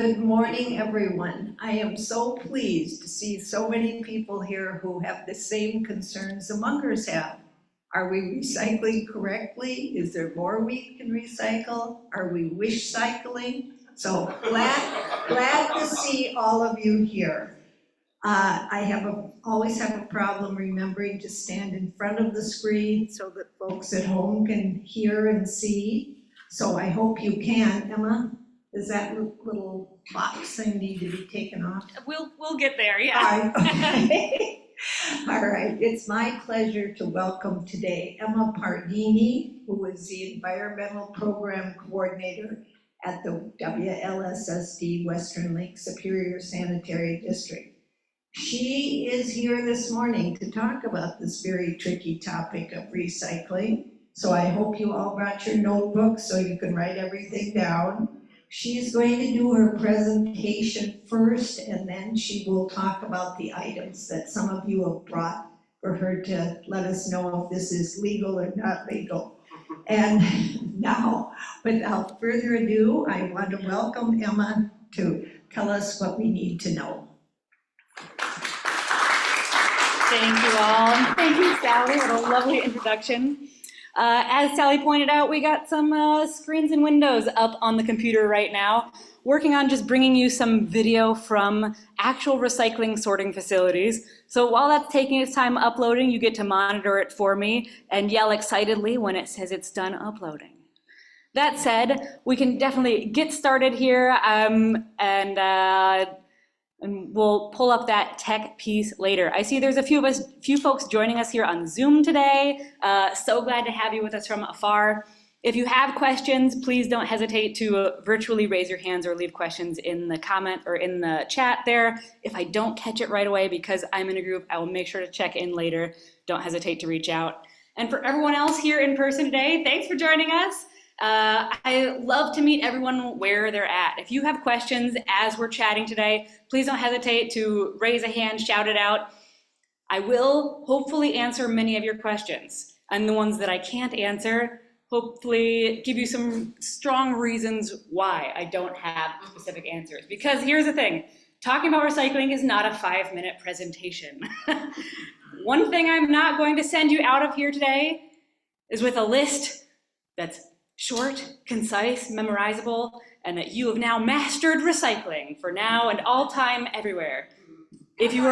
Good morning, everyone. I am so pleased to see so many people here who have the same concerns the Munkers have. Are we recycling correctly? Is there more we can recycle? Are we wish cycling? So glad to see all of you here. I always have a problem remembering to stand in front of the screen so that folks at home can hear and see. So I hope you can. Emma, does that little box thing need to be taken off? We'll get there, yeah. Okay. All right, it's my pleasure to welcome today Emma Pardini, who is the Environmental Program Coordinator at the WLSSD Western Lake Superior Sanitary District. She is here this morning to talk about this very tricky topic of recycling. So I hope you all brought your notebooks so you can write everything down. She's going to do her presentation first, and then she will talk about the items that some of you have brought for her to let us know if this is legal or not legal. And now, without further ado, I want to welcome Emma to tell us what we need to know. Thank you all. Thank you, Sally. What a lovely introduction. As Sally pointed out, we got some screens and windows up on the computer right now, working on just bringing you some video from actual recycling sorting facilities. So while that's taking its time uploading, you get to monitor it for me and yell excitedly when it says it's done uploading. That said, we can definitely get started here and we'll pull up that tech piece later. I see there's a few folks joining us here on Zoom today. So glad to have you with us from afar. If you have questions, please don't hesitate to virtually raise your hands or leave questions in the comment or in the chat there. If I don't catch it right away because I'm in a group, I will make sure to check in later. Don't hesitate to reach out. And for everyone else here in person today, thanks for joining us. I love to meet everyone where they're at. If you have questions as we're chatting today, please don't hesitate to raise a hand, shout it out. I will hopefully answer many of your questions, and the ones that I can't answer, hopefully give you some strong reasons why I don't have specific answers. Because here's the thing, talking about recycling is not a 5-minute presentation. One thing I'm not going to send you out of here today is with a list that's short, concise, memorizable, and that you have now mastered recycling for now and all time everywhere. If you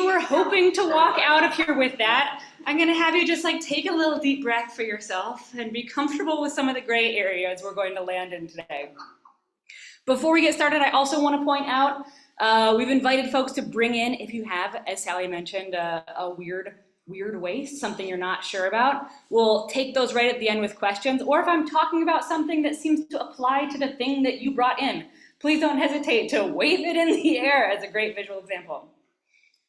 were hoping to walk out of here with that, I'm gonna have you just take a little deep breath for yourself and be comfortable with some of the gray areas we're going to land in today. Before we get started, I also want to point out, we've invited folks to bring in, if you have, as Sally mentioned, a weird waste, something you're not sure about. We'll take those right at the end with questions, or if I'm talking about something that seems to apply to the thing that you brought in, please don't hesitate to wave it in the air as a great visual example.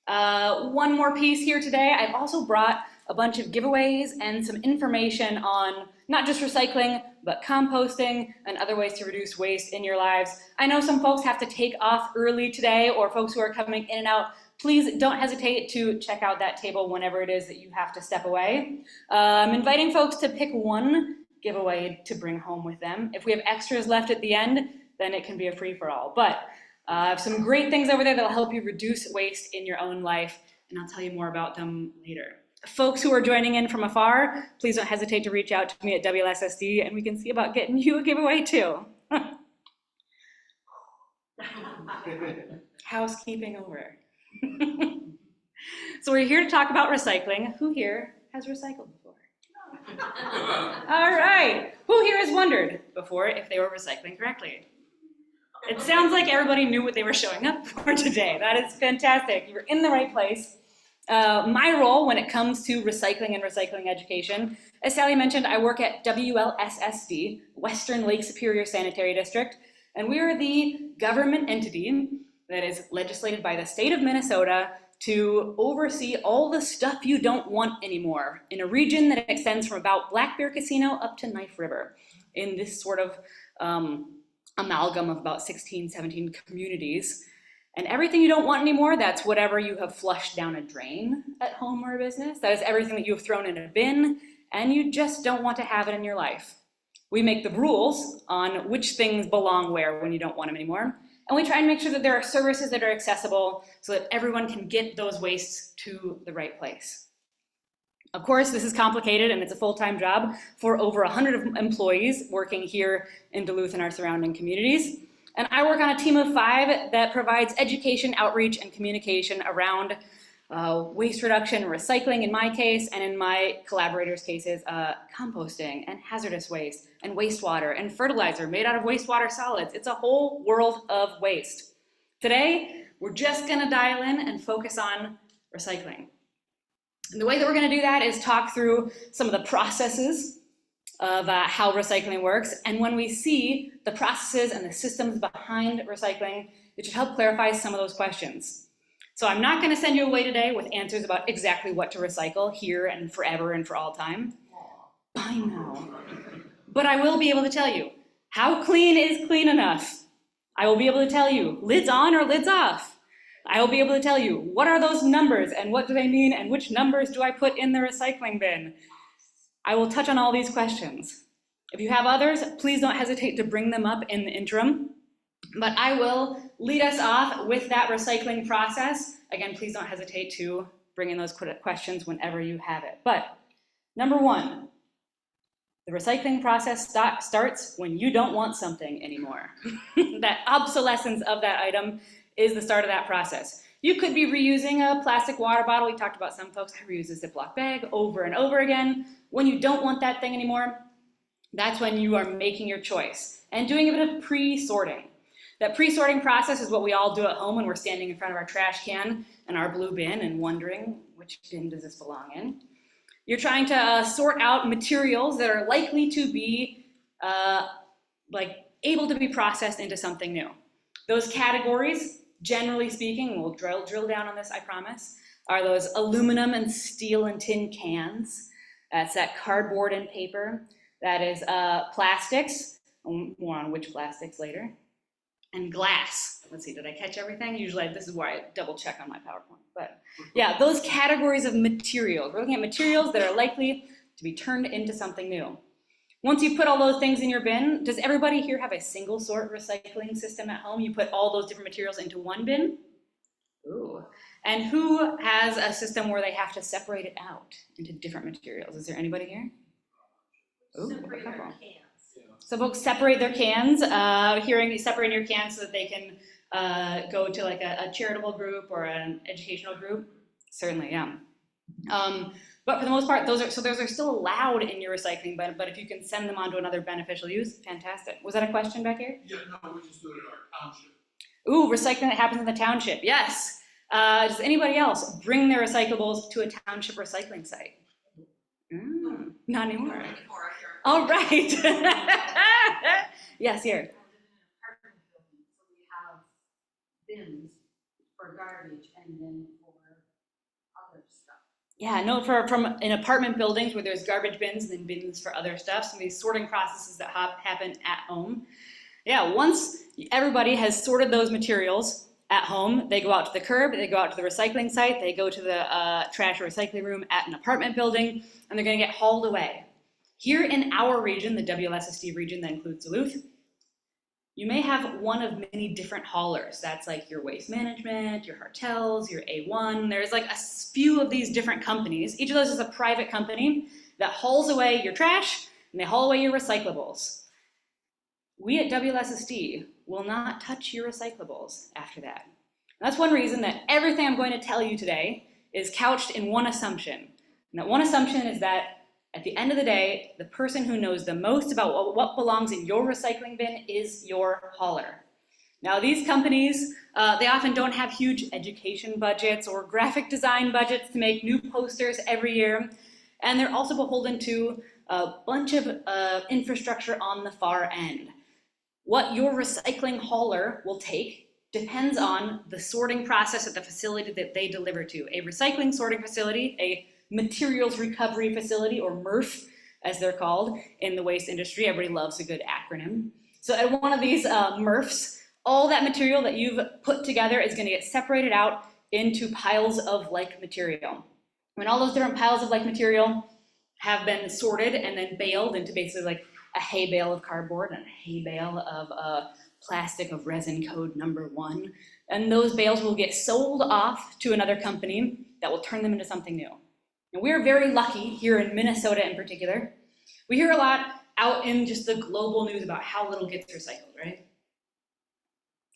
One more piece here today, I've also brought a bunch of giveaways and some information on not just recycling, but composting and other ways to reduce waste in your lives. I know some folks have to take off early today, or folks who are coming in and out. Please don't hesitate to check out that table whenever it is that you have to step away. I'm inviting folks to pick one giveaway to bring home with them. If we have extras left at the end, then it can be a free-for-all. But I have some great things over there that'll help you reduce waste in your own life, and I'll tell you more about them later. Folks who are joining in from afar, please don't hesitate to reach out to me at WLSSD, and we can see about getting you a giveaway too. Housekeeping over. So we're here to talk about recycling. Who here has recycled before? All right. Who here has wondered before if they were recycling correctly? It sounds like everybody knew what they were showing up for today. That is fantastic. You were in the right place. My role when it comes to recycling and recycling education, as Sally mentioned, I work at WLSSD, Western Lake Superior Sanitary District, and we are the government entity that is legislated by the state of Minnesota to oversee all the stuff you don't want anymore in a region that extends from about Black Bear Casino up to Knife River in this sort of amalgam of about 16, 17 communities. And everything you don't want anymore, that's whatever you have flushed down a drain at home or a business. That is everything that you have thrown in a bin and you just don't want to have it in your life. We make the rules on which things belong where when you don't want them anymore. And we try and make sure that there are services that are accessible so that everyone can get those wastes to the right place. Of course, this is complicated and it's a full-time job for over 100 employees working here in Duluth and our surrounding communities. And I work on a team of 5 that provides education, outreach, and communication around waste reduction, recycling in my case, and in my collaborators' cases, composting and hazardous waste and wastewater and fertilizer made out of wastewater solids. It's a whole world of waste. Today, we're just gonna dial in and focus on recycling. And the way that we're gonna do that is talk through some of the processes of how recycling works. And when we see the processes and the systems behind recycling, it should help clarify some of those questions. So I'm not gonna send you away today with answers about exactly what to recycle here and forever and for all time. I know. But I will be able to tell you, how clean is clean enough? I will be able to tell you, lids on or lids off? I will be able to tell you, what are those numbers and what do they mean and which numbers do I put in the recycling bin? I will touch on all these questions. If you have others, please don't hesitate to bring them up in the interim. But I will lead us off with that recycling process. Again, please don't hesitate to bring in those questions whenever you have it. But number 1, the recycling process starts when you don't want something anymore. That obsolescence of that item is the start of that process. You could be reusing a plastic water bottle. We talked about some folks who reuse a Ziploc bag over and over again. When you don't want that thing anymore, that's when you are making your choice and doing a bit of pre-sorting. That pre-sorting process is what we all do at home when we're standing in front of our trash can and our blue bin and wondering, which bin does this belong in? You're trying to sort out materials that are likely to be able to be processed into something new. Those categories, generally speaking, we'll drill down on this, I promise, are those aluminum and steel and tin cans. That's that cardboard and paper. That is plastics, more on which plastics later. And glass. Let's see, did I catch everything? Usually this is where I double check on my PowerPoint. But yeah, those categories of materials. We're looking at materials that are likely to be turned into something new. Once you put all those things in your bin, does everybody here have a single sort recycling system at home? You put all those different materials into one bin? Ooh. And who has a system where they have to separate it out into different materials? Is there anybody here? Ooh, a couple. So folks separate their cans, separating your cans so that they can go to like a charitable group or an educational group. Certainly, yeah. But for the most part, those are still allowed in your recycling bin, but if you can send them on to another beneficial use, fantastic. Was that a question back here? Yeah, no, we just do it in our township. Ooh, recycling that happens in the township, yes. Does anybody else bring their recyclables to a township recycling site? Not anymore. All right. Yes, here. So we have bins for garbage and then for other stuff. Yeah, no, from in apartment buildings where there's garbage bins and then bins for other stuff, some of these sorting processes that happen at home. Yeah, once everybody has sorted those materials at home, they go out to the curb, they go out to the recycling site, they go to the trash or recycling room at an apartment building, and they're gonna get hauled away. Here in our region, the WLSSD region that includes Duluth, you may have one of many different haulers. That's like your Waste Management, your Hartels, your A1. There's like a few of these different companies. Each of those is a private company that hauls away your trash and they haul away your recyclables. We at WLSSD will not touch your recyclables after that. And that's one reason that everything I'm going to tell you today is couched in one assumption. And that one assumption is that at the end of the day, the person who knows the most about what belongs in your recycling bin is your hauler. Now these companies, they often don't have huge education budgets or graphic design budgets to make new posters every year. And they're also beholden to a bunch of infrastructure on the far end. What your recycling hauler will take depends on the sorting process at the facility that they deliver to. A recycling sorting facility, a materials recovery facility, or MRF, as they're called in the waste industry. Everybody loves a good acronym. So at one of these MRFs, all that material that you've put together is gonna get separated out into piles of like material. When all those different piles of like material have been sorted and then baled into basically like a hay bale of cardboard and a hay bale of plastic of resin code number 1. And those bales will get sold off to another company that will turn them into something new. And we're very lucky here in Minnesota in particular. We hear a lot out in just the global news about how little gets recycled, right?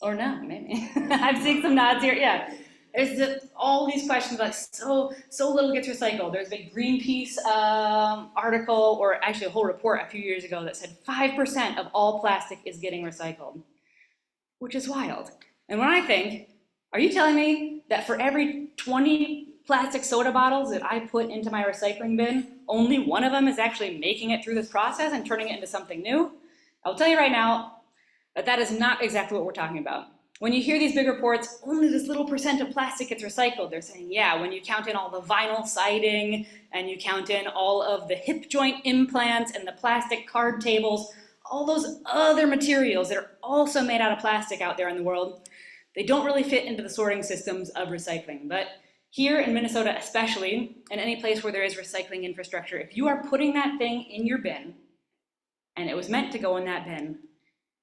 Or no, maybe. I'm seeing some nods here, yeah. There's all these questions about so little gets recycled. There's a big Greenpeace article, or actually a whole report a few years ago that said 5% of all plastic is getting recycled, which is wild. And when I think, are you telling me that for every 20 plastic soda bottles that I put into my recycling bin, only one of them is actually making it through this process and turning it into something new? I'll tell you right now that that is not exactly what we're talking about. When you hear these big reports, only this little % of plastic gets recycled. They're saying, yeah, when you count in all the vinyl siding and you count in all of the hip joint implants and the plastic card tables, all those other materials that are also made out of plastic out there in the world, they don't really fit into the sorting systems of recycling. But here in Minnesota especially, and any place where there is recycling infrastructure, if you are putting that thing in your bin, and it was meant to go in that bin,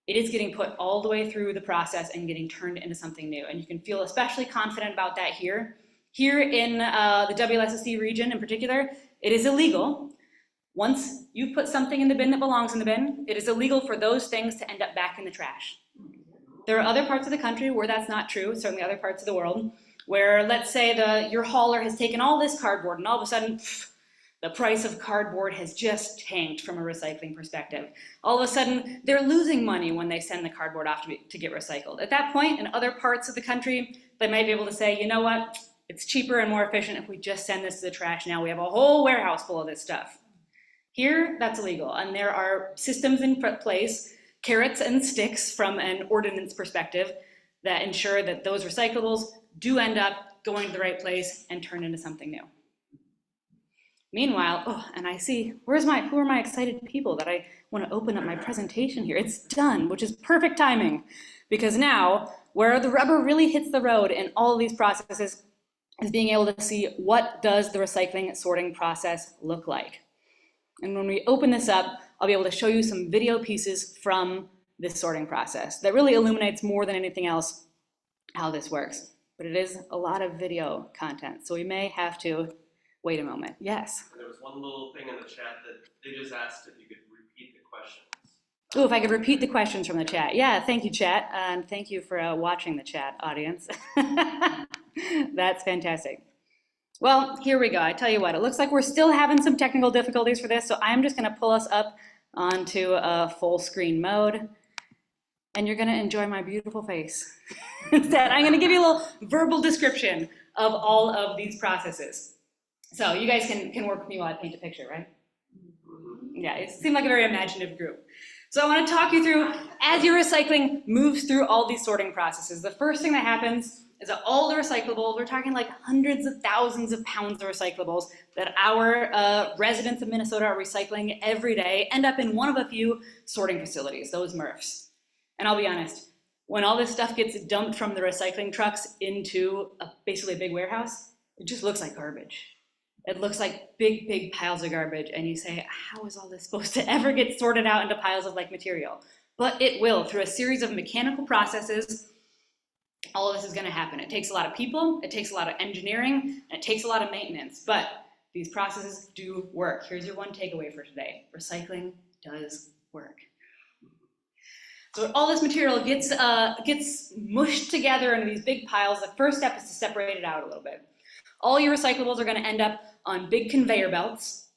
it is getting put all the way through the process and getting turned into something new. And you can feel especially confident about that here. Here in the WLSSD region in particular, it is illegal. Once you put something in the bin that belongs in the bin, it is illegal for those things to end up back in the trash. There are other parts of the country where that's not true, certainly other parts of the world, where let's say your hauler has taken all this cardboard and all of a sudden, the price of cardboard has just tanked from a recycling perspective. All of a sudden, they're losing money when they send the cardboard off to get recycled. At that point, in other parts of the country, they might be able to say, you know what, it's cheaper and more efficient if we just send this to the trash now. We have a whole warehouse full of this stuff. Here, that's illegal, and there are systems in place, carrots and sticks from an ordinance perspective, that ensure that those recyclables do end up going to the right place and turn into something new. Meanwhile, oh, and I see, who are my excited people that I want to open up my presentation here? It's done, which is perfect timing, because now, where the rubber really hits the road in all of these processes is being able to see what does the recycling sorting process look like. And when we open this up, I'll be able to show you some video pieces from this sorting process that really illuminates more than anything else how this works. But it is a lot of video content, so we may have to wait a moment. Yes? There was one little thing in the chat that they just asked if you could repeat the questions. Oh, if I could repeat the questions from the chat. Yeah, thank you, chat, and thank you for watching the chat, audience. That's fantastic. Well, here we go. I tell you what, it looks like we're still having some technical difficulties for this, so I'm just going to pull us up onto a full screen mode, and you're going to enjoy my beautiful face. Instead, I'm going to give you a little verbal description of all of these processes. So you guys can work with me while I paint a picture, right? Yeah, it seemed like a very imaginative group. So I want to talk you through, as your recycling moves through all these sorting processes, the first thing that happens is that all the recyclables, we're talking like hundreds of thousands of pounds of recyclables that our residents of Minnesota are recycling every day, end up in one of a few sorting facilities, those MRFs. And I'll be honest, when all this stuff gets dumped from the recycling trucks into basically a big warehouse, it just looks like garbage. It looks like big, big piles of garbage, and you say, how is all this supposed to ever get sorted out into piles of like material? But it will, through a series of mechanical processes. All of this is going to happen. It takes a lot of people, it takes a lot of engineering, and it takes a lot of maintenance, but these processes do work. Here's your one takeaway for today. Recycling does work. So all this material gets mushed together into these big piles. The first step is to separate it out a little bit. All your recyclables are going to end up on big conveyor belts,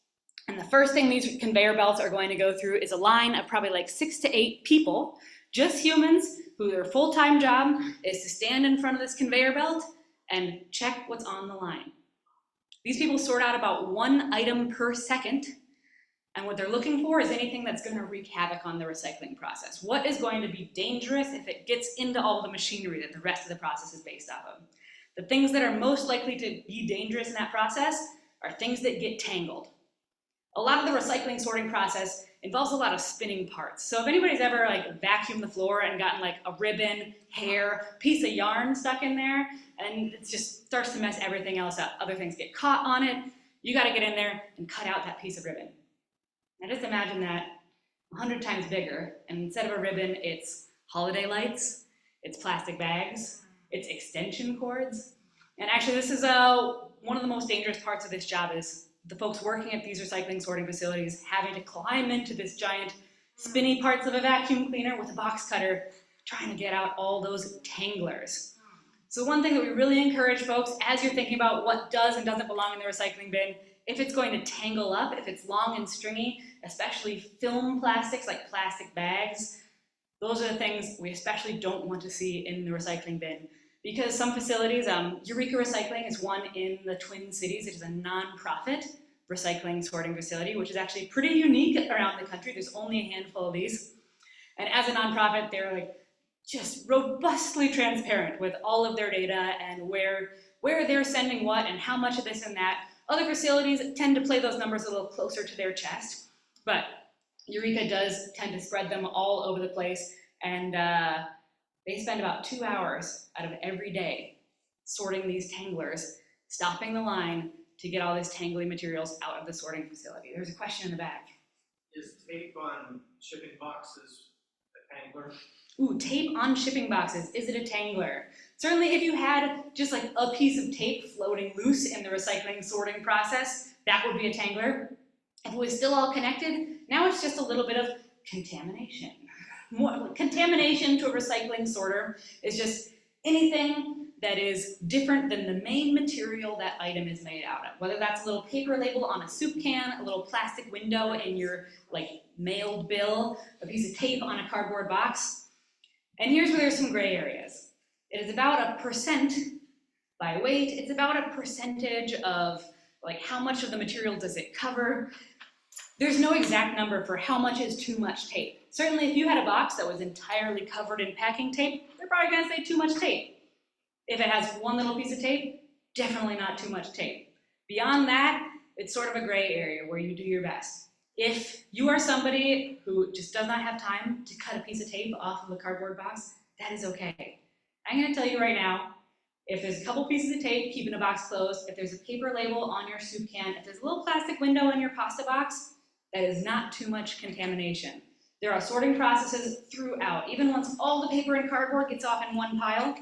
and the first thing these conveyor belts are going to go through is a line of probably like 6 to 8 people, just humans, who their full-time job is to stand in front of this conveyor belt and check what's on the line. These people sort out about 1 item per second, and what they're looking for is anything that's going to wreak havoc on the recycling process. What is going to be dangerous if it gets into all the machinery that the rest of the process is based off of? The things that are most likely to be dangerous in that process are things that get tangled. A lot of the recycling sorting process involves a lot of spinning parts. So if anybody's ever like vacuumed the floor and gotten like a ribbon, hair, piece of yarn stuck in there, and it just starts to mess everything else up. Other things get caught on it. You got to get in there and cut out that piece of ribbon. Now just imagine that 100 times bigger. And instead of a ribbon, it's holiday lights, it's plastic bags, it's extension cords. And actually this is one of the most dangerous parts of this job is the folks working at these recycling sorting facilities having to climb into this giant spinny parts of a vacuum cleaner with a box cutter, trying to get out all those tanglers. So one thing that we really encourage folks, as you're thinking about what does and doesn't belong in the recycling bin, if it's going to tangle up, if it's long and stringy, especially film plastics like plastic bags, those are the things we especially don't want to see in the recycling bin. Because some facilities, Eureka Recycling is one in the Twin Cities. It is a nonprofit recycling sorting facility, which is actually pretty unique around the country. There's only a handful of these. And as a nonprofit, they're like just robustly transparent with all of their data and where they're sending what and how much of this and that. Other facilities tend to play those numbers a little closer to their chest, but Eureka does tend to spread them all over the place, and they spend about 2 hours out of every day sorting these tanglers, stopping the line to get all these tangly materials out of the sorting facility. There's a question in the back. Is tape on shipping boxes a tangler? Ooh, tape on shipping boxes, is it a tangler? Certainly if you had just like a piece of tape floating loose in the recycling sorting process, that would be a tangler. If it was still all connected, now it's just a little bit of contamination. More contamination to a recycling sorter is just anything that is different than the main material that item is made out of. Whether that's a little paper label on a soup can, a little plastic window in your like mailed bill, a piece of tape on a cardboard box. And here's where there's some gray areas. It is about 1% by weight. It's about a percentage of like how much of the material does it cover. There's no exact number for how much is too much tape. Certainly if you had a box that was entirely covered in packing tape, they're probably gonna say too much tape. If it has one little piece of tape, definitely not too much tape. Beyond that, it's sort of a gray area where you do your best. If you are somebody who just does not have time to cut a piece of tape off of a cardboard box, that is okay. I'm gonna tell you right now, if there's a couple pieces of tape keeping a box closed, if there's a paper label on your soup can, if there's a little plastic window in your pasta box, that is not too much contamination. There are sorting processes throughout. Even once all the paper and cardboard gets off in one pile,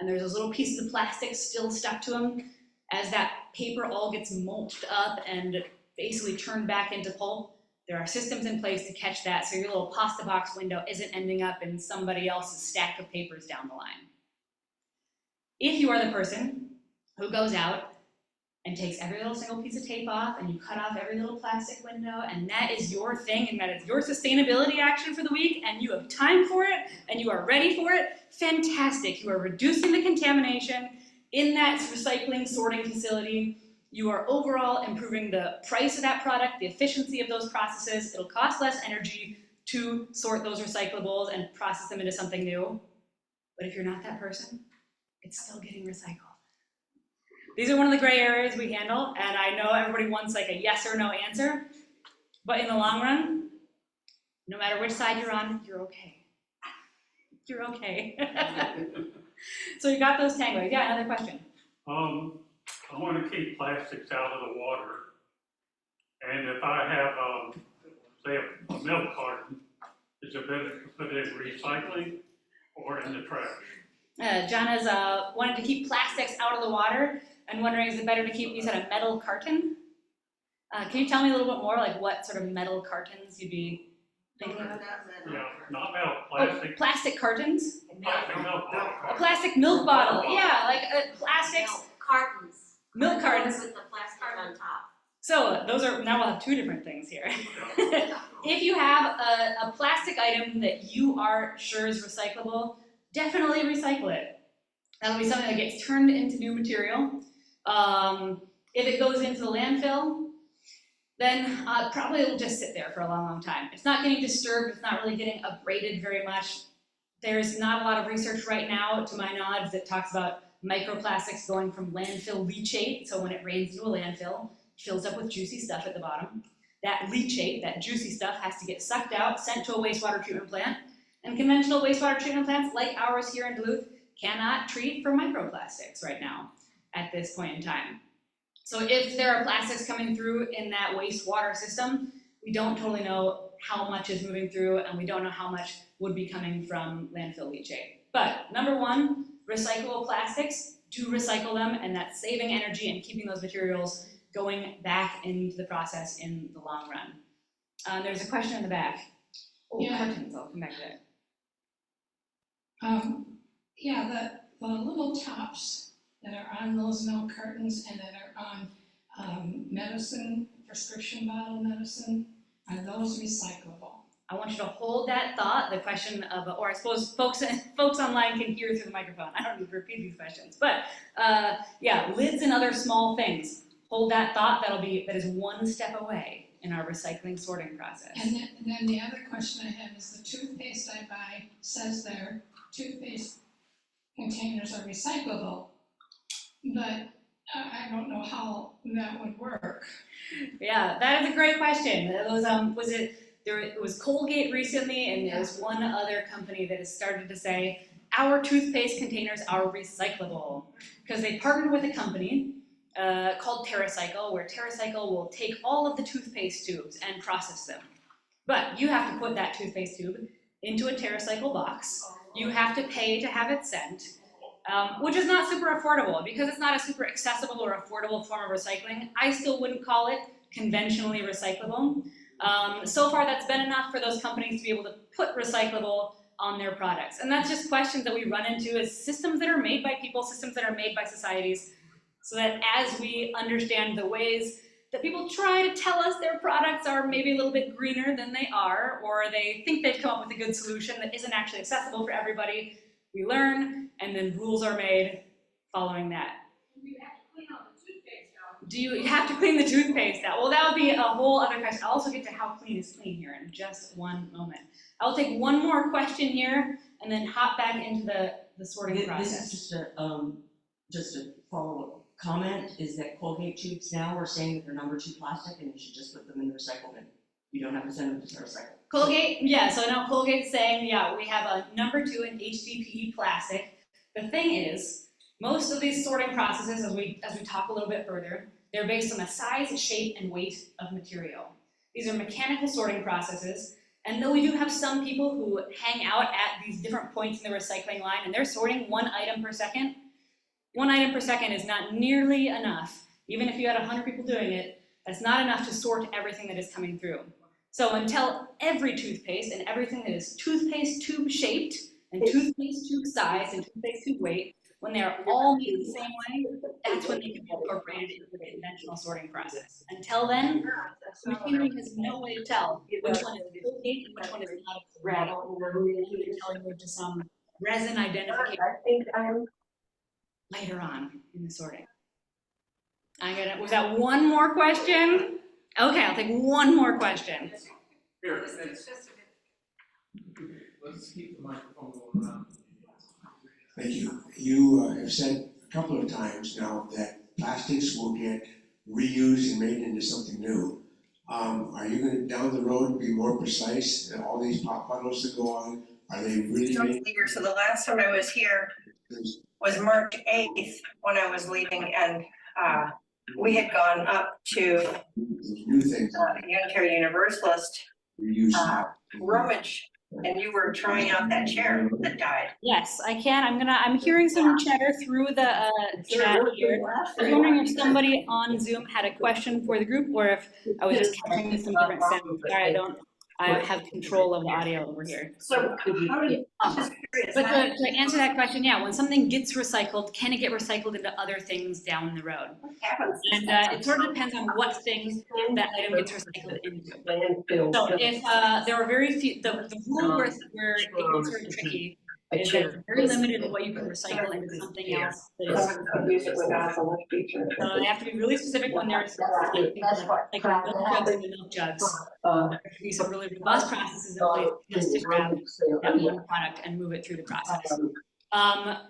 and there's those little pieces of plastic still stuck to them, as that paper all gets mulched up and basically turned back into pulp, there are systems in place to catch that so your little pasta box window isn't ending up in somebody else's stack of papers down the line. If you are the person who goes out and takes every little single piece of tape off and you cut off every little plastic window and that is your thing and that is your sustainability action for the week and you have time for it and you are ready for it, fantastic. You are reducing the contamination in that recycling sorting facility. You are overall improving the price of that product, the efficiency of those processes. It'll cost less energy to sort those recyclables and process them into something new. But if you're not that person, it's still getting recycled. These are one of the gray areas we handle, and I know everybody wants like a yes or no answer, but in the long run, no matter which side you're on, you're okay. You're okay. So you got those tanglers. Yeah, another question. I want to keep plastics out of the water, and if I have, say, a milk carton, is it better to put it in recycling or in the trash? John has wanted to keep plastics out of the water and wondering, is it better to keep, you said a metal carton? Can you tell me a little bit more, like what sort of metal cartons you'd be thinking of? Yeah, not metal, plastic. Oh, plastic cartons? Plastic milk A bottle. plastic milk bottle, yeah, like plastics, Cartons. milk cartons. With the plastic on top. So those are, now we'll have two different things here. If you have a plastic item that you are sure is recyclable, definitely recycle it. That'll be something that gets turned into new material. If it goes into the landfill, then probably it'll just sit there for a long, long time. It's not getting disturbed, it's not really getting abraded very much. There's not a lot of research right now, to my knowledge, that talks about microplastics going from landfill leachate, so when it rains into a landfill, it fills up with juicy stuff at the bottom. That leachate, that juicy stuff, has to get sucked out, sent to a wastewater treatment plant, and conventional wastewater treatment plants, like ours here in Duluth, cannot treat for microplastics right now, at this point in time. So if there are plastics coming through in that wastewater system, We don't totally know how much is moving through, and we don't know how much would be coming from landfill leachate. But number one, recyclable plastics, do recycle them, and that's saving energy and keeping those materials going back into the process in the long run. There's a question in the back. Oh, Yeah. cartons, I'll come back to that. Yeah, the little tops that are on those milk cartons and that are on medicine, prescription bottle medicine, are those recyclable? I want you to hold that thought, the question of, or I suppose folks online can hear through the microphone. I don't need to repeat these questions, but yeah, lids and other small things. Hold that thought, that is one step away in our recycling sorting process. And then the other question I have is the toothpaste I buy says their toothpaste containers are recyclable, but I don't know how that would work. Yeah, that is a great question. It was, it was Colgate recently, and there's one other company that has started to say, our toothpaste containers are recyclable. Because they partnered with a company called TerraCycle, where TerraCycle will take all of the toothpaste tubes and process them. But you have to put that toothpaste tube into a TerraCycle box. You have to pay to have it sent, which is not super affordable. Because it's not a super accessible or affordable form of recycling, I still wouldn't call it conventionally recyclable. So far that's been enough for those companies to be able to put recyclable on their products. And that's just questions that we run into as systems that are made by people, systems that are made by societies, so that as we understand the ways that people try to tell us their products are maybe a little bit greener than they are, or they think they've come up with a good solution that isn't actually accessible for everybody, we learn, and then rules are made following that. Do you have to clean the toothpaste out? Well, that would be a whole other question. I'll also get to how clean is clean here in just one moment. I'll take one more question here and then hop back into the sorting process. This is just a follow-up comment, is that Colgate tubes now are saying that they're number 2 plastic and you should just put them in the recycle bin. You don't have to send them to recycle. Colgate, yeah, so now Colgate's saying, yeah, we have a number 2 in HDPE plastic. The thing is, most of these sorting processes, as we talk a little bit further, they're based on the size, shape, and weight of material. These are mechanical sorting processes, and though we do have some people who hang out at these different points in the recycling line and they're sorting 1 item per second, 1 item per second is not nearly enough. Even if you had 100 people doing it, that's not enough to sort everything that is coming through. So until every toothpaste and everything that is toothpaste tube shaped and toothpaste tube size and toothpaste tube weight, when they are all made the same way, that's when they can be incorporated into the conventional sorting process. Until then, machinery has no way to tell which one is Colgate and which one is not a Colgate. You can tell you to some resin identification later on in the sorting. Was that one more question? Okay, I'll take one more question. Here, let's keep the microphone going around. Thank you. You have said a couple of times now that plastics will get reused and made into something new. Are you going to down the road be more precise? All these pop bottles that go on, are they really made? So the last time I was here was March 8th when I was leaving, and we had gone up to New things Unitary Universalist reused. rummage, and you were trying out that chair that died. Yes, I can. I'm hearing some chatter through the chat here. I was wondering if somebody on Zoom had a question for the group, or if I was just catching some different sounds. Sorry, I have control of the audio over here. So how did, I'm just curious. But to answer that question, yeah, when something gets recycled, can it get recycled into other things down the road? What happens? And it sort of depends on what things that item gets recycled into. So if there are very few, the rule where it gets sort of tricky is that it's very limited in what you can recycle into something else that is. So they have to be really specific when there's like milk jugs and milk jugs. There could be some really robust processes in place just to grab that one product and move it through the process.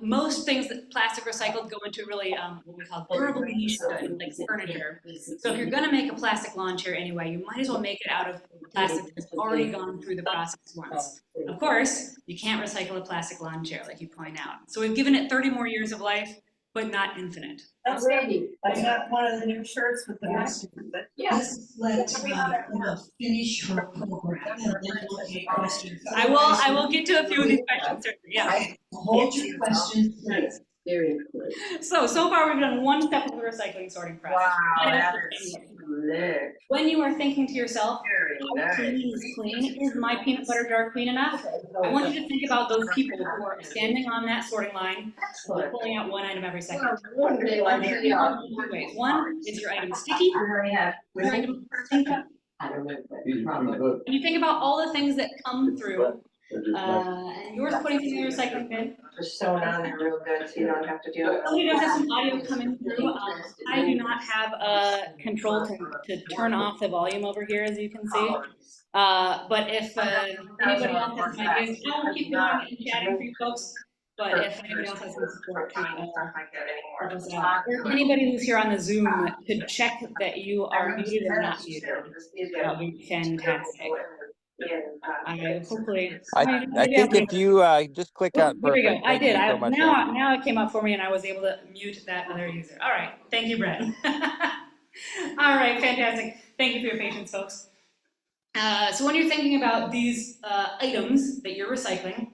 Most things that plastic recycled go into really what we call durable niche goods, like furniture. So if you're going to make a plastic lawn chair anyway, you might as well make it out of plastic that's already gone through the process once. Of course, you can't recycle a plastic lawn chair, like you point out. So we've given it 30 more years of life, but not infinite. That's ready. I got one of the new shirts with the message, but Let's let Emma finish her program and then we'll take questions. I will get to a few of these questions, certainly, yeah. Hold your questions, please. very good. So far we've done one step of the recycling sorting process. Wow, that is slick. When you are thinking to yourself, Very how nice. clean is clean? Is my peanut butter jar clean enough? I want you to think about those people who are standing on that sorting line, pulling out one item every second. Wonderful idea. Two ways. One, is your item sticky? Your item stinky? I don't know. When you think about all the things that come through, and yours putting things in the recycling bin, Just sewn on there real good so you don't have to do it. somebody does have some audio coming through. I do not have a control to turn off the volume over here, as you can see. But if anybody else has some ideas, I will keep going and chatting for you folks. But if anybody else has some support to help us out, or anybody who's here on the Zoom could check that you are muted or not muted, that would be fantastic. Hopefully. I think if you just click on There we perfect. go. I Thank you did. so much, Ed. Now it came up for me and I was able to mute that other user. All right. Thank you, Brett. All right. Fantastic. Thank you for your patience, folks. So when you're thinking about these items that you're recycling,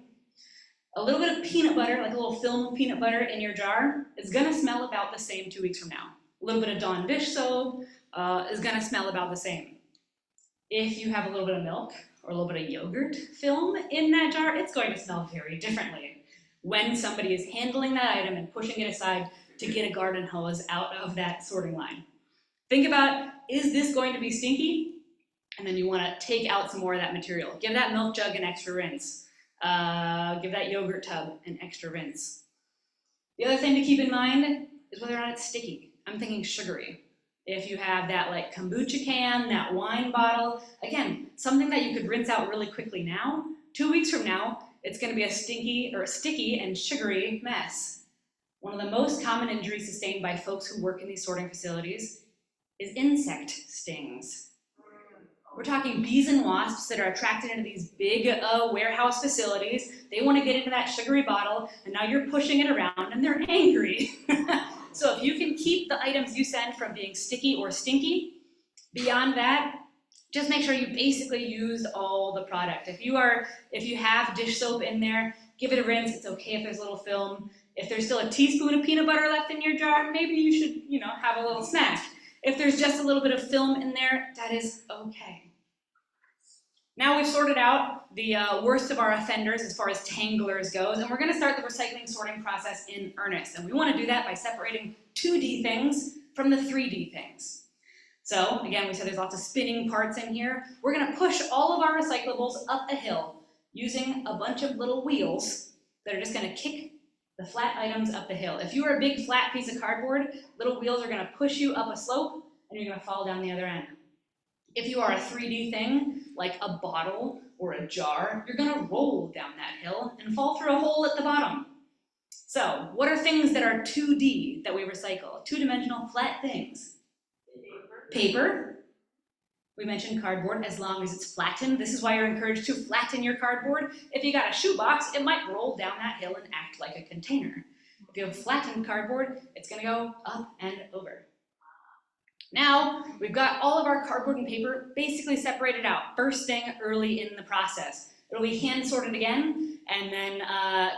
a little bit of peanut butter, like a little film of peanut butter in your jar, is going to smell about the same 2 weeks from now. A little bit of Dawn dish soap is going to smell about the same. If you have a little bit of milk or a little bit of yogurt film in that jar, it's going to smell very differently when somebody is handling that item and pushing it aside to get a garden hose out of that sorting line. Think about, is this going to be stinky? And then you want to take out some more of that material. Give that milk jug an extra rinse. Give that yogurt tub an extra rinse. The other thing to keep in mind is whether or not it's sticky. I'm thinking sugary. If you have that like kombucha can, that wine bottle, again, something that you could rinse out really quickly now, 2 weeks from now, it's gonna be a sticky and sugary mess. One of the most common injuries sustained by folks who work in these sorting facilities is insect stings. We're talking bees and wasps that are attracted into these big warehouse facilities. They want to get into that sugary bottle, and now you're pushing it around, and they're angry. So if you can keep the items you send from being sticky or stinky, beyond that, just make sure you basically used all the product. If you have dish soap in there, give it a rinse. It's okay if there's a little film. If there's still a teaspoon of peanut butter left in your jar, maybe you should, have a little snack. If there's just a little bit of film in there, that is okay. Now we've sorted out the worst of our offenders as far as tanglers goes, and we're going to start the recycling sorting process in earnest. And we want to do that by separating 2D things from the 3D things. So again, we said there's lots of spinning parts in here. We're going to push all of our recyclables up a hill using a bunch of little wheels that are just going to kick the flat items up the hill. If you are a big flat piece of cardboard, little wheels are going to push you up a slope and you're going to fall down the other end. If you are a 3D thing, like a bottle or a jar, you're gonna roll down that hill and fall through a hole at the bottom. So, what are things that are 2D that we recycle? Two-dimensional flat things. Paper. We mentioned cardboard, as long as it's flattened. This is why you're encouraged to flatten your cardboard. If you got a shoebox, it might roll down that hill and act like a container. If you have flattened cardboard, it's gonna go up and over. Now, we've got all of our cardboard and paper basically separated out, first thing early in the process. It'll be hand sorted again, and then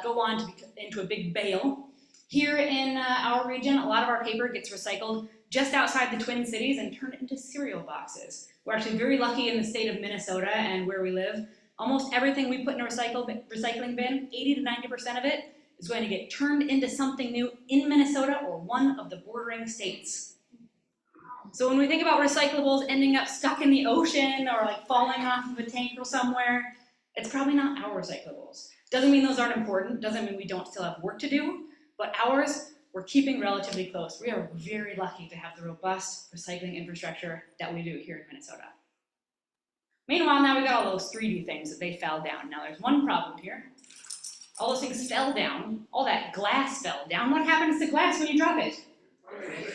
go on into a big bale. Here in our region, a lot of our paper gets recycled just outside the Twin Cities and turned into cereal boxes. We're actually very lucky in the state of Minnesota and where we live. Almost everything we put in a recycling bin, 80 to 90% of it, is going to get turned into something new in Minnesota or one of the bordering states. So when we think about recyclables ending up stuck in the ocean or like falling off of a tank or somewhere, it's probably not our recyclables. Doesn't mean those aren't important, doesn't mean we don't still have work to do, but ours, we're keeping relatively close. We are very lucky to have the robust recycling infrastructure that we do here in Minnesota. Meanwhile, now we got all those 3D things that they fell down. Now there's one problem here. All those things fell down, all that glass fell down. What happens to glass when you drop it?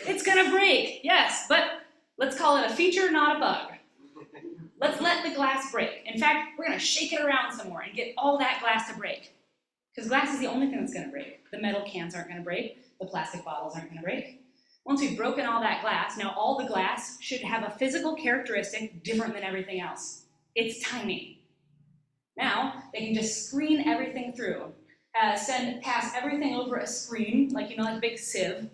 It's gonna break, yes, but let's call it a feature, not a bug. Let's let the glass break. In fact, we're gonna shake it around some more and get all that glass to break. because glass is the only thing that's gonna break. The metal cans aren't gonna break, the plastic bottles aren't gonna break. Once we've broken all that glass, now all the glass should have a physical characteristic different than everything else. It's tiny. Now, they can just screen everything through, pass everything over a screen, like like a big sieve,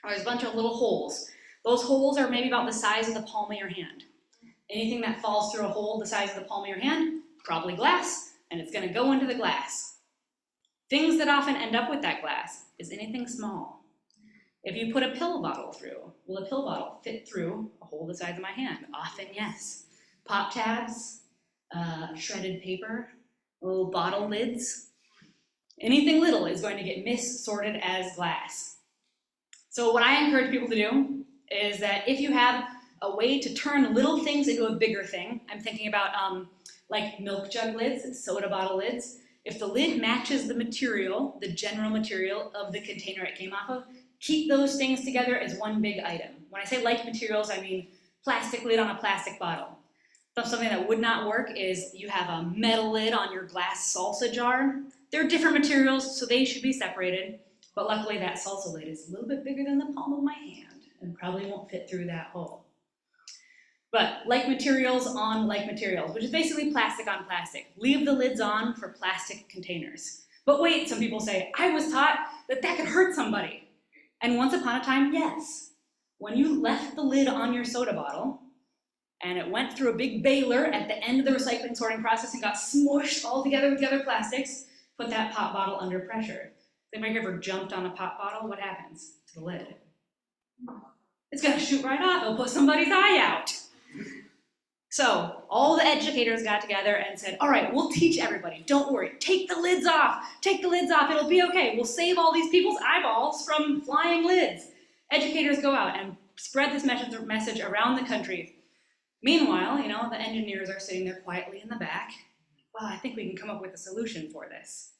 or there's a bunch of little holes. Those holes are maybe about the size of the palm of your hand. Anything that falls through a hole the size of the palm of your hand, probably glass, and it's gonna go into the glass. Things that often end up with that glass is anything small. If you put a pill bottle through, will a pill bottle fit through a hole the size of my hand? Often, yes. Pop tabs, shredded paper, little bottle lids. Anything little is going to get mis-sorted as glass. So what I encourage people to do is that if you have a way to turn little things into a bigger thing, I'm thinking about like milk jug lids, soda bottle lids. If the lid matches the material, the general material of the container it came off of, keep those things together as one big item. When I say like materials, I mean plastic lid on a plastic bottle. So something that would not work is you have a metal lid on your glass salsa jar. They're different materials, so they should be separated. But luckily that salsa lid is a little bit bigger than the palm of my hand and probably won't fit through that hole. But like materials on like materials, which is basically plastic on plastic. Leave the lids on for plastic containers. But wait, some people say, I was taught that that could hurt somebody. And once upon a time, yes. When you left the lid on your soda bottle and it went through a big baler at the end of the recycling sorting process and got smushed all together with the other plastics, put that pop bottle under pressure. If anybody ever jumped on a pop bottle, what happens to the lid? It's gonna shoot right off, it'll put somebody's eye out. So all the educators got together and said, all right, we'll teach everybody, don't worry, take the lids off, it'll be okay. We'll save all these people's eyeballs from flying lids. Educators go out and spread this message around the country. Meanwhile, the engineers are sitting there quietly in the back. Well, I think we can come up with a solution for this.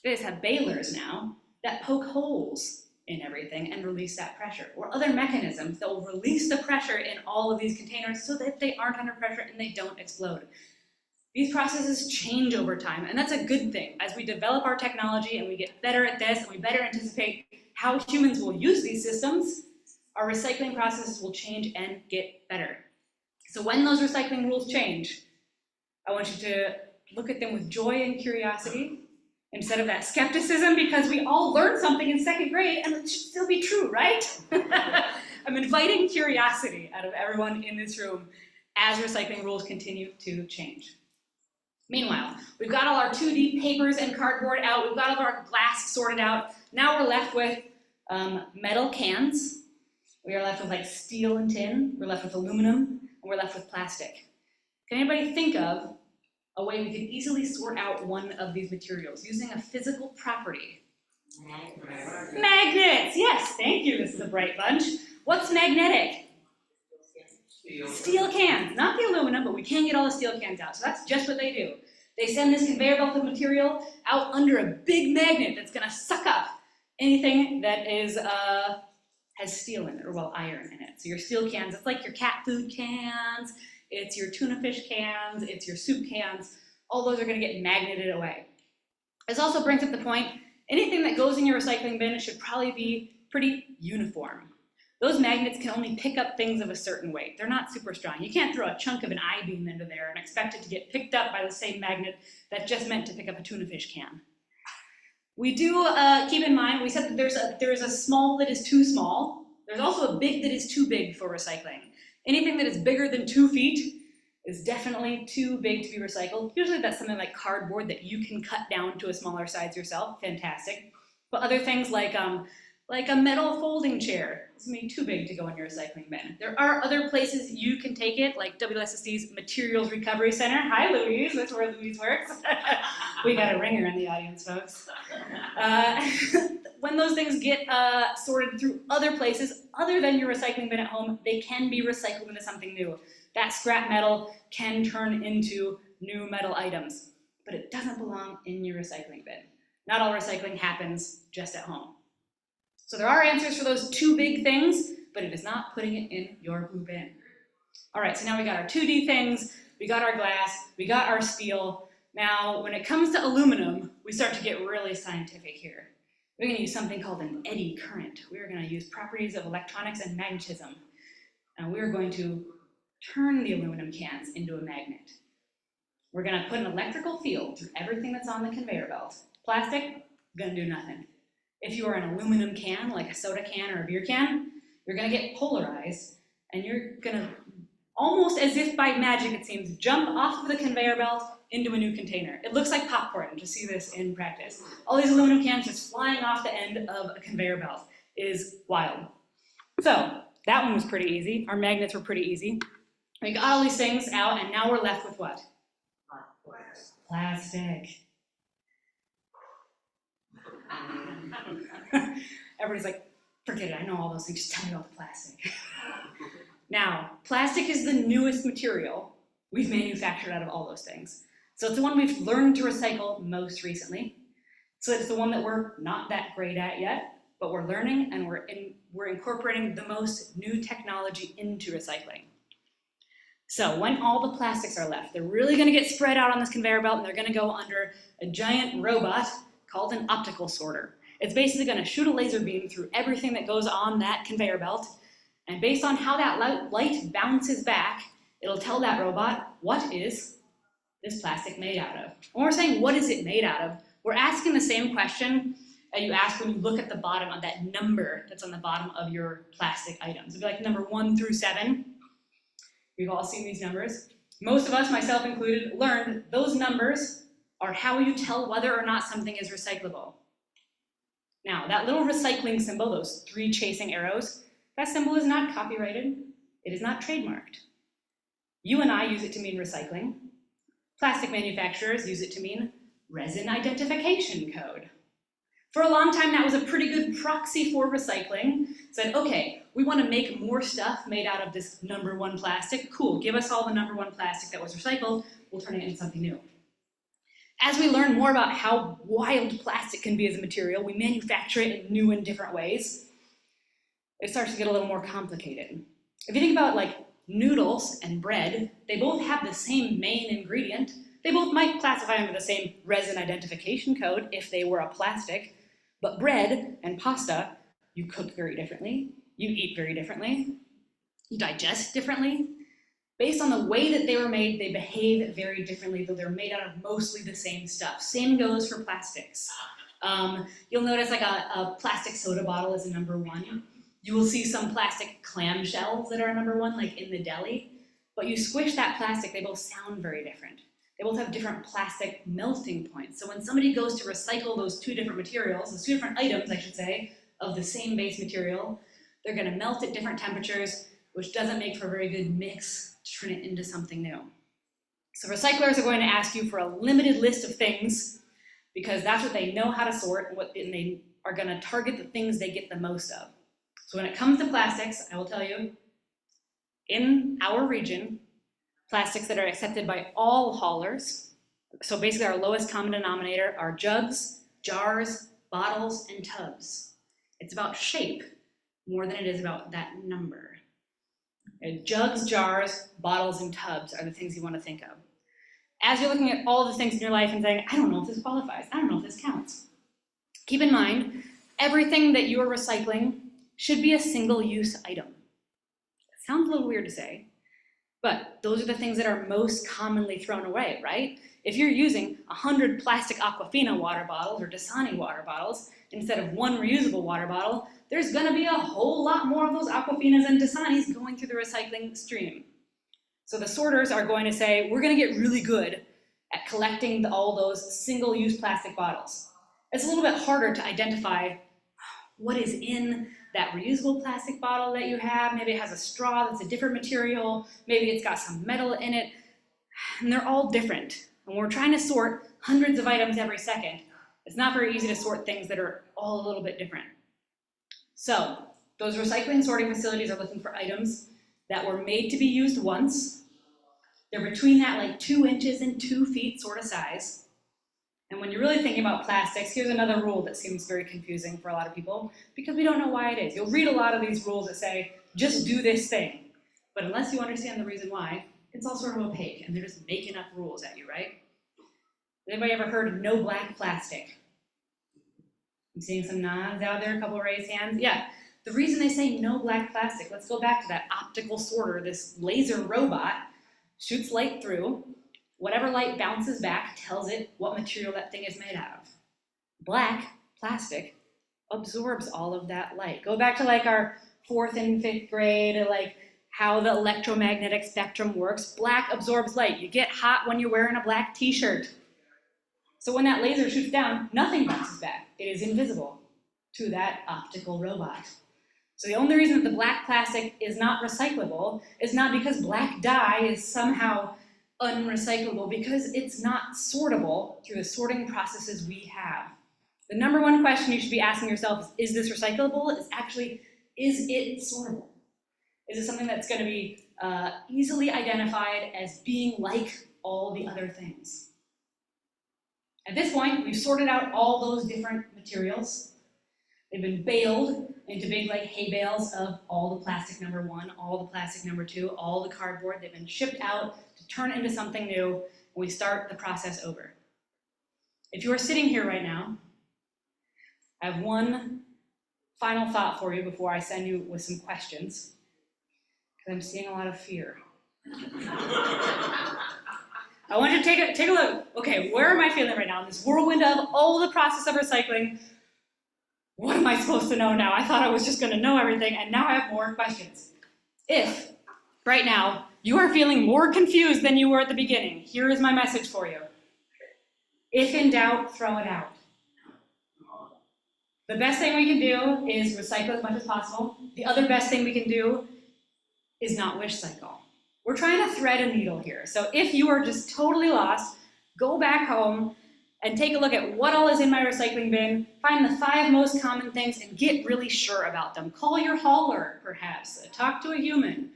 They just have balers now that poke holes in everything and release that pressure, or other mechanisms that will release the pressure in all of these containers so that they aren't under pressure and they don't explode. These processes change over time, and that's a good thing. As we develop our technology and we get better at this and we better anticipate how humans will use these systems, our recycling processes will change and get better. So when those recycling rules change, I want you to look at them with joy and curiosity, instead of that skepticism, because we all learned something in second grade and it should still be true, right? I'm inviting curiosity out of everyone in this room as recycling rules continue to change. Meanwhile, we've got all our 2D papers and cardboard out, we've got all of our glass sorted out. Now we're left with metal cans, we are left with like steel and tin, we're left with aluminum, and we're left with plastic. Can anybody think of a way we could easily sort out one of these materials using a physical property? Magnets, yes, thank you, this is a bright bunch. What's magnetic? Steel cans, not the aluminum, but we can get all the steel cans out, so that's just what they do. They send this conveyor belt of material out under a big magnet that's gonna suck up anything that has steel in it, or iron in it. So your steel cans, it's like your cat food cans, it's your tuna fish cans, it's your soup cans, all those are gonna get magneted away. This also brings up the point, anything that goes in your recycling bin should probably be pretty uniform. Those magnets can only pick up things of a certain weight. They're not super strong. You can't throw a chunk of an I-beam into there and expect it to get picked up by the same magnet that's just meant to pick up a tuna fish can. We do keep in mind, we said that there's a small that is too small. There's also a big that is too big for recycling. Anything that is bigger than 2 feet is definitely too big to be recycled. Usually that's something like cardboard that you can cut down to a smaller size yourself, fantastic. But other things like a metal folding chair is gonna be too big to go in your recycling bin. There are other places you can take it, like WLSSD's Materials Recovery Center. Hi Louise, that's where Louise works. We got a ringer in the audience, folks. When those things get sorted through other places, other than your recycling bin at home, they can be recycled into something new. That scrap metal can turn into new metal items, but it doesn't belong in your recycling bin. Not all recycling happens just at home. So there are answers for those 2 big things, but it is not putting it in your blue bin. All right, so now we got our 2D things, we got our glass, we got our steel. Now, when it comes to aluminum, we start to get really scientific here. We're going to use something called an eddy current. We're going to use properties of electronics and magnetism. And we're going to turn the aluminum cans into a magnet. We're going to put an electrical field through everything that's on the conveyor belt. Plastic, going to do nothing. If you are an aluminum can, like a soda can or a beer can, you're going to get polarized, and you're going to, almost as if by magic it seems, jump off of the conveyor belt into a new container. It looks like popcorn to see this in practice. All these aluminum cans just flying off the end of a conveyor belt is wild. So that one was pretty easy. Our magnets were pretty easy. We got all these things out, and now we're left with what? Plastic. Everybody's like, forget it, I know all those things, just tell me about the plastic. Now, plastic is the newest material we've manufactured out of all those things. So it's the one we've learned to recycle most recently. So it's the one that we're not that great at yet, but we're learning, and we're incorporating the most new technology into recycling. So when all the plastics are left, they're really gonna get spread out on this conveyor belt, and they're gonna go under a giant robot called an optical sorter. It's basically gonna shoot a laser beam through everything that goes on that conveyor belt, and based on how that light bounces back, it'll tell that robot, what is this plastic made out of? When we're saying, what is it made out of, we're asking the same question that you ask when you look at the bottom of that number that's on the bottom of your plastic items. It'd be like number 1 through 7. We've all seen these numbers. Most of us, myself included, learned those numbers are how you tell whether or not something is recyclable. Now, that little recycling symbol, those 3 chasing arrows, that symbol is not copyrighted. It is not trademarked. You and I use it to mean recycling. Plastic manufacturers use it to mean resin identification code. For a long time, that was a pretty good proxy for recycling. Said, okay, we want to make more stuff made out of this number 1 plastic. Cool, give us all the number 1 plastic that was recycled. We'll turn it into something new. As we learn more about how wild plastic can be as a material, we manufacture it in new and different ways. It starts to get a little more complicated. If you think about like noodles and bread, they both have the same main ingredient. They both might classify under the same resin identification code if they were a plastic, but bread and pasta, you cook very differently, you eat very differently, you digest differently. Based on the way that they were made, they behave very differently, though they're made out of mostly the same stuff. Same goes for plastics. You'll notice like a plastic soda bottle is a number 1. You will see some plastic clamshells that are number 1, like in the deli. But you squish that plastic, they both sound very different. They both have different plastic melting points. So when somebody goes to recycle those 2 different materials, those 2 different items, I should say, of the same base material, they're gonna melt at different temperatures, which doesn't make for a very good mix to turn it into something new. So recyclers are going to ask you for a limited list of things because that's what they know how to sort, and they are gonna target the things they get the most of. So when it comes to plastics, I will tell you, in our region, plastics that are accepted by all haulers, so basically our lowest common denominator are jugs, jars, bottles, and tubs. It's about shape more than it is about that number. And jugs, jars, bottles, and tubs are the things you want to think of. As you're looking at all the things in your life and saying, I don't know if this qualifies, I don't know if this counts. Keep in mind, everything that you are recycling should be a single-use item. It sounds a little weird to say, but those are the things that are most commonly thrown away, right? If you're using 100 plastic Aquafina water bottles or Dasani water bottles instead of 1 reusable water bottle, there's gonna be a whole lot more of those Aquafinas and Dasanis going through the recycling stream. So the sorters are going to say, we're gonna get really good at collecting all those single-use plastic bottles. It's a little bit harder to identify what is in that reusable plastic bottle that you have. Maybe it has a straw that's a different material. Maybe it's got some metal in it. And they're all different. And we're trying to sort hundreds of items every second. It's not very easy to sort things that are all a little bit different. So those recycling sorting facilities are looking for items that were made to be used once. They're between that like 2 inches and 2 feet sort of size. And when you're really thinking about plastics, here's another rule that seems very confusing for a lot of people because we don't know why it is. You'll read a lot of these rules that say, just do this thing. But unless you understand the reason why, it's all sort of opaque and they're just making up rules at you, right? Anybody ever heard of no black plastic? I'm seeing some nods out there, a couple raised hands. Yeah, the reason they say no black plastic, let's go back to that optical sorter, this laser robot shoots light through, whatever light bounces back tells it what material that thing is made out of. Black plastic absorbs all of that light. Go back to like our 4th and 5th grade, like how the electromagnetic spectrum works. Black absorbs light. You get hot when you're wearing a black t-shirt. So when that laser shoots down, nothing bounces back. It is invisible to that optical robot. So the only reason that the black plastic is not recyclable is not because black dye is somehow unrecyclable, because it's not sortable through the sorting processes we have. The number one question you should be asking yourself is this recyclable? Is it sortable? Is it something that's going to be easily identified as being like all the other things? At this point, we've sorted out all those different materials. They've been baled into big like hay bales of all the plastic number 1, all the plastic number 2, all the cardboard. They've been shipped out to turn into something new, and we start the process over. If you're sitting here right now, I have one final thought for you before I send you with some questions, because I'm seeing a lot of fear. I want you to take a look. Okay, where am I feeling right now in this whirlwind of all the process of recycling? What am I supposed to know now? I thought I was just going to know everything, and now I have more questions. If, right now, you are feeling more confused than you were at the beginning, here is my message for you. If in doubt, throw it out. The best thing we can do is recycle as much as possible. The other best thing we can do is not wish cycle. We're trying to thread a needle here. So if you are just totally lost, go back home and take a look at what all is in my recycling bin, find the 5 most common things and get really sure about them. Call your hauler, perhaps. Talk to a human.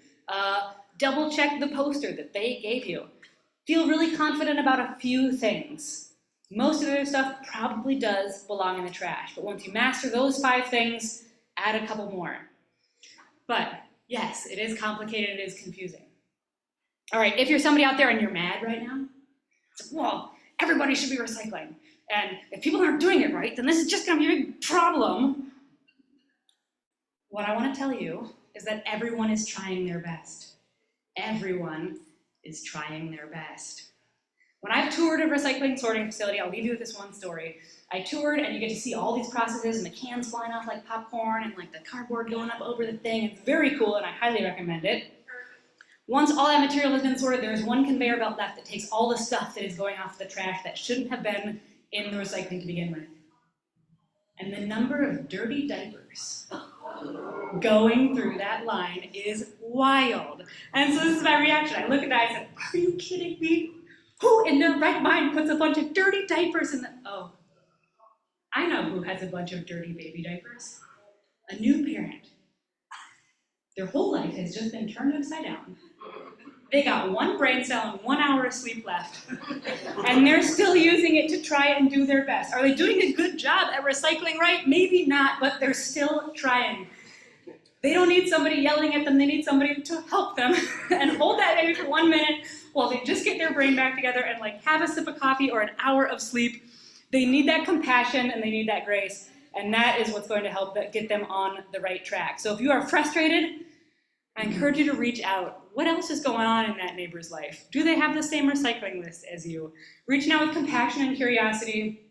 Double check the poster that they gave you. Feel really confident about a few things. Most of the other stuff probably does belong in the trash, but once you master those 5 things, add a couple more. But yes, it is complicated, it is confusing. All right, if you're somebody out there and you're mad right now, it's like, well, everybody should be recycling. And if people aren't doing it right, then this is just gonna be a big problem. What I wanna tell you is that everyone is trying their best. Everyone is trying their best. When I've toured a recycling sorting facility, I'll leave you with this one story. I toured and you get to see all these processes and the cans flying off like popcorn and like the cardboard going up over the thing. It's very cool and I highly recommend it. Once all that material has been sorted, there's one conveyor belt left that takes all the stuff that is going off the trash that shouldn't have been in the recycling to begin with. And the number of dirty diapers going through that line is wild. And so this is my reaction. I look at that and I said, are you kidding me? Who in their right mind puts a bunch of dirty diapers in the, oh, I know who has a bunch of dirty baby diapers. A new parent. Their whole life has just been turned upside down. They got 1 brain cell and 1 hour of sleep left. And they're still using it to try and do their best. Are they doing a good job at recycling right? Maybe not, but they're still trying. They don't need somebody yelling at them, they need somebody to help them and hold that baby for 1 minute while they just get their brain back together and like have a sip of coffee or an hour of sleep. They need that compassion and they need that grace. And that is what's going to help get them on the right track. So if you are frustrated, I encourage you to reach out. What else is going on in that neighbor's life? Do they have the same recycling list as you? Reaching out with compassion and curiosity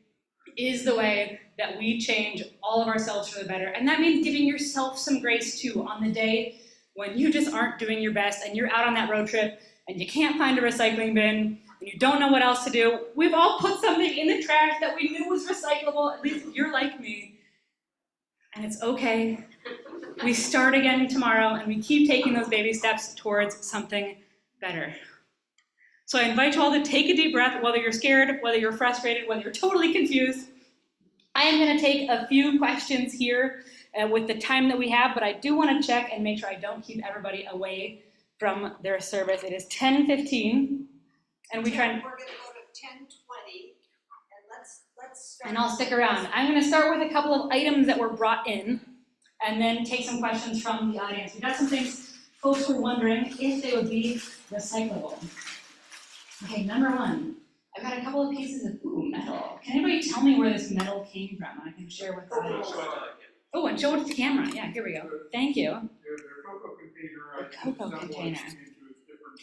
is the way that we change all of ourselves for the better. And that means giving yourself some grace too on the day when you just aren't doing your best and you're out on that road trip and you can't find a recycling bin and you don't know what else to do. We've all put something in the trash that we knew was recyclable, at least if you're like me. And it's okay. We start again tomorrow and we keep taking those baby steps towards something better. So I invite you all to take a deep breath, whether you're scared, whether you're frustrated, whether you're totally confused. I am going to take a few questions here with the time that we have, but I do want to check and make sure I don't keep everybody away from their service. It is 10:15, and we try and... We're going to go to 10:20, and let's start. And I'll stick around. I'm going to start with a couple of items that were brought in, and then take some questions from the audience. We got some things folks were wondering if they would be recyclable. Okay, number 1, I've got a couple of pieces of, metal. Can anybody tell me where this metal came from? I can share with them. Oh, and show it to the camera. Yeah, here we go. Thank you. Their cocoa container. A cocoa container. Into different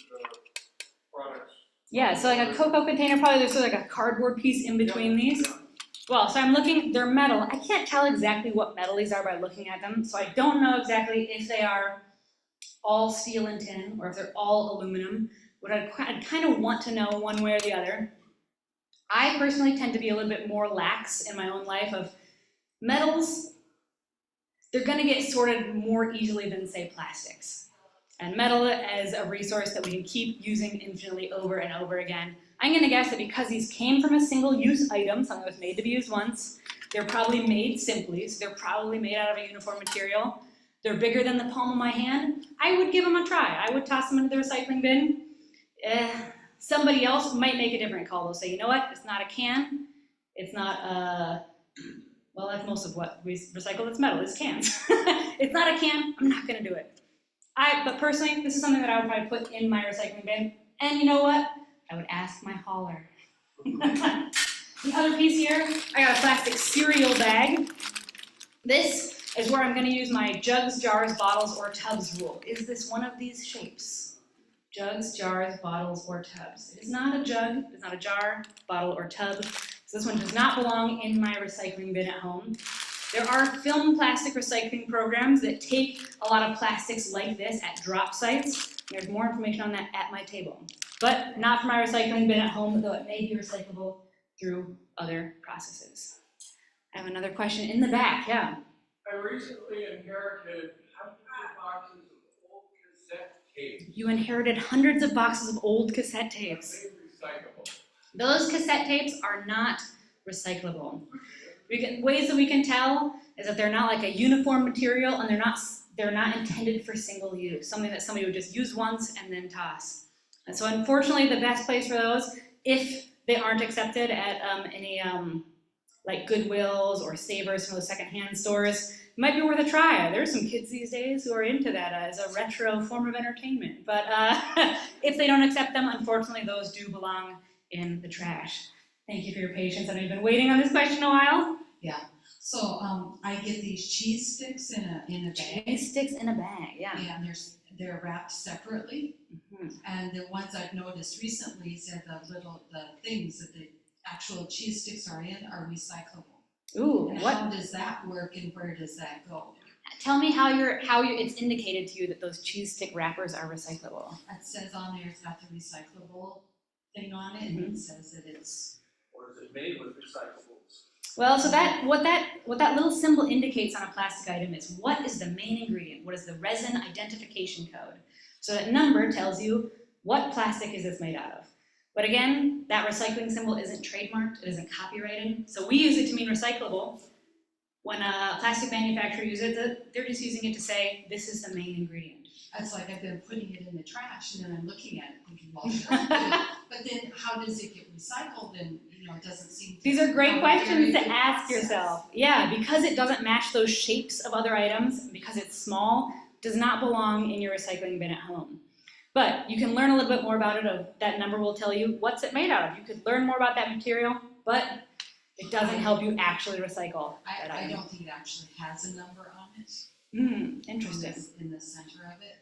products. Yeah, so like a cocoa container, probably there's sort of like a cardboard piece in between these. Well, so I'm looking, they're metal. I can't tell exactly what metal these are by looking at them, so I don't know exactly if they are all steel and tin or if they're all aluminum. What I'd kind of want to know one way or the other. I personally tend to be a little bit more lax in my own life of metals. They're gonna get sorted more easily than, say, plastics. And metal as a resource that we can keep using infinitely over and over again. I'm gonna guess that because these came from a single-use item, something that was made to be used once, they're probably made simply, so they're probably made out of a uniform material. They're bigger than the palm of my hand. I would give them a try. I would toss them into the recycling bin. Somebody else might make a different call. They'll say, you know what, it's not a can, it's not well, that's most of what we recycle that's metal, is cans. It's not a can, I'm not gonna do it. But personally, this is something that I would probably put in my recycling bin. And you know what? I would ask my hauler. The other piece here, I got a plastic cereal bag. This is where I'm gonna use my jugs, jars, bottles, or tubs rule. Is this one of these shapes? Jugs, jars, bottles, or tubs. It is not a jug, it's not a jar, bottle, or tub. So this one does not belong in my recycling bin at home. There are film plastic recycling programs that take a lot of plastics like this at drop sites. There's more information on that at my table. But not for my recycling bin at home, though it may be recyclable through other processes. I have another question in the back, yeah. I recently inherited hundreds of boxes of old cassette tapes. You inherited hundreds of boxes of old cassette tapes. Are they recyclable? Those cassette tapes are not recyclable. Ways that we can tell is that they're not like a uniform material and they're not intended for single use, something that somebody would just use once and then toss. And so unfortunately the best place for those, if they aren't accepted at any like Goodwills or Savers, some of those secondhand stores, it might be worth a try. There's some kids these days who are into that as a retro form of entertainment. But if they don't accept them, unfortunately those do belong in the trash. Thank you for your patience. I know you've been waiting on this question a while. Yeah, so I get these cheese sticks in a bag. Cheese sticks in a bag, yeah. Yeah, and they're wrapped separately. Mm-hmm. And the ones I've noticed recently is that the things that the actual cheese sticks are in are recyclable. Ooh, and what? How does that work and where does that go? Tell me how it's indicated to you that those cheese stick wrappers are recyclable. It says on there it's got the recyclable thing on it, and it says that it's. Or is it made with recyclables? Well, so what that little symbol indicates on a plastic item is what is the main ingredient, what is the resin identification code. So that number tells you what plastic is this made out of. But again, that recycling symbol isn't trademarked, it isn't copyrighted, so we use it to mean recyclable. When a plastic manufacturer uses it, they're just using it to say, this is the main ingredient. It's like I've been putting it in the trash and then I'm looking at it thinking, well, should I put it? But then how does it get recycled? And it doesn't seem to. These are great questions to the ask process. yourself. Yeah, because it doesn't match those shapes of other items, because it's small, does not belong in your recycling bin at home. But you can learn a little bit more about it. That number will tell you what's it made out of. You could learn more about that material, but it doesn't help you actually recycle that I item. don't think it actually has a number on it. Interesting. In the center of it.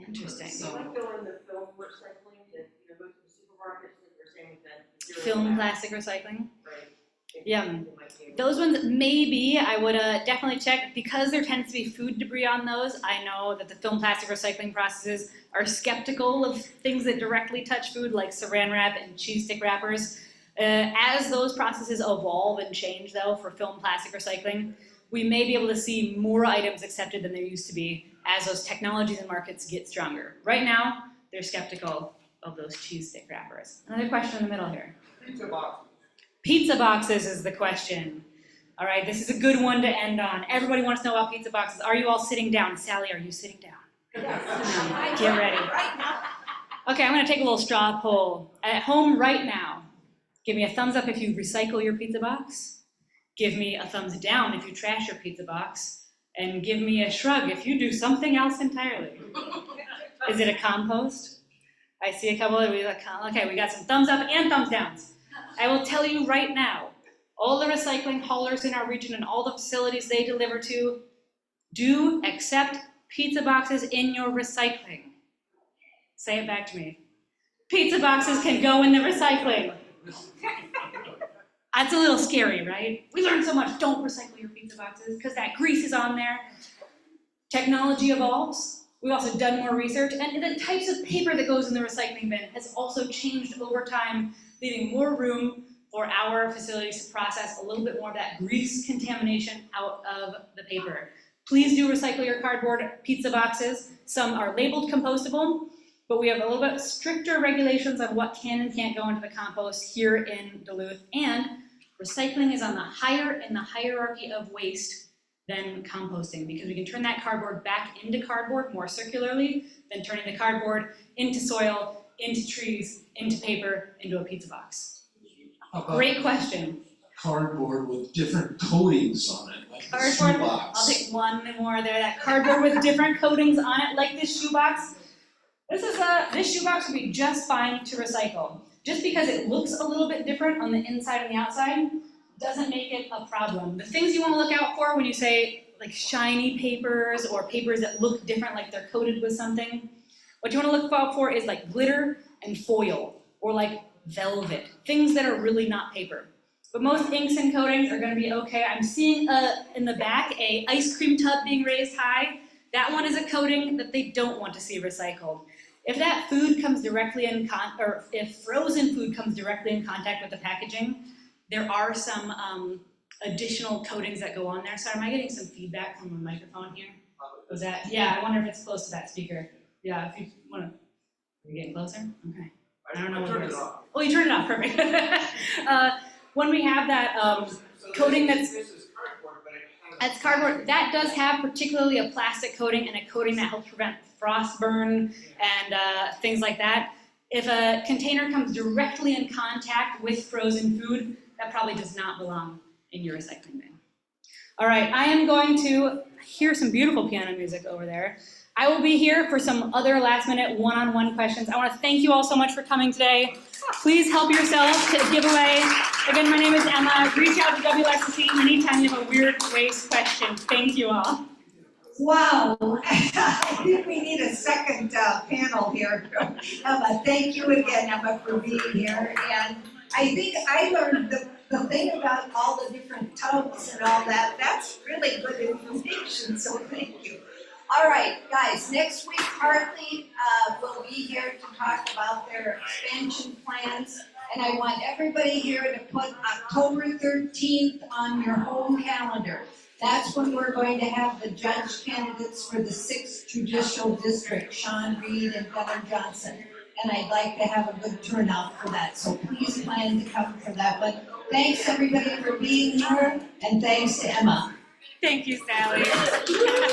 Interesting. So I go in the film recycling that, go to the supermarkets that they're saying that. Film plastic recycling? Right. Yeah. Those ones, maybe, I would definitely check, because there tends to be food debris on those. I know that the film plastic recycling processes are skeptical of things that directly touch food, like saran wrap and cheese stick wrappers. As those processes evolve and change, though, for film plastic recycling, we may be able to see more items accepted than there used to be as those technologies and markets get stronger. Right now, they're skeptical of those cheese stick wrappers. Another question in the middle here. Pizza boxes. Pizza boxes is the question. All right, this is a good one to end on. Everybody wants to know about pizza boxes. Are you all sitting down? Sally, are you sitting down? Yes. Get ready. Right now. Okay, I'm gonna take a little straw poll. At home right now, give me a thumbs up if you recycle your pizza box. Give me a thumbs down if you trash your pizza box. And give me a shrug if you do something else entirely. Is it a compost? I see a couple of you like, okay, we got some thumbs up and thumbs downs. I will tell you right now, all the recycling haulers in our region and all the facilities they deliver to do accept pizza boxes in your recycling. Say it back to me. Pizza boxes can go in the recycling. That's a little scary, right? We learned so much, don't recycle your pizza boxes because that grease is on there. Technology evolves. We've also done more research, and the types of paper that goes in the recycling bin has also changed over time, leaving more room for our facilities to process a little bit more of that grease contamination out of the paper. Please do recycle your cardboard pizza boxes. Some are labeled compostable, but we have a little bit stricter regulations on what can and can't go into the compost here in Duluth, and recycling is on the higher in the hierarchy of waste than composting, because we can turn that cardboard back into cardboard more circularly than turning the cardboard into soil, into trees, into paper, into a pizza box. Great question. Cardboard with different coatings on it, like the Cardboard, shoebox. I'll take one more there. That cardboard with different coatings on it, like this shoebox. This shoebox would be just fine to recycle. Just because it looks a little bit different on the inside and the outside doesn't make it a problem. The things you want to look out for when you say like shiny papers or papers that look different, like they're coated with something, what you want to look out for is like glitter and foil, or like velvet, things that are really not paper. But most inks and coatings are going to be okay. I'm seeing in the back a ice cream tub being raised high. That one is a coating that they don't want to see recycled. If that food comes directly or if frozen food comes directly in contact with the packaging, there are some additional coatings that go on there. Sorry, am I getting some feedback from my microphone here? Was that, yeah, I wonder if it's close to that speaker. Yeah, if you want to, are you getting closer? Okay. I don't know what it is. Oh, you turned it off, perfect. When we have that coating that's cardboard, that does have particularly a plastic coating and a coating that helps prevent frost burn and things like that. If a container comes directly in contact with frozen food, that probably does not belong in your recycling bin. All right, I am going to hear some beautiful piano music over there. I will be here for some other last-minute one-on-one questions. I want to thank you all so much for coming today. Please help yourself to the giveaway. Again, my name is Emma. Reach out to WLSSD anytime you have a weird waste question. Thank you all. Wow, I think we need a second panel here. Emma, thank you again, Emma, for being here. And I think I learned the thing about all the different tubs and all that, that's really good information, so thank you. All right, guys, next week Hartley will be here to talk about their expansion plans. And I want everybody here to put October 13th on your home calendar. That's when we're going to have the judge candidates for the 6th Judicial District, Sean Reed and Gunnar Johnson. And I'd like to have a good turnout for that, so please plan to come for that one. Thanks everybody for being here, and thanks to Emma. Thank you, Sally.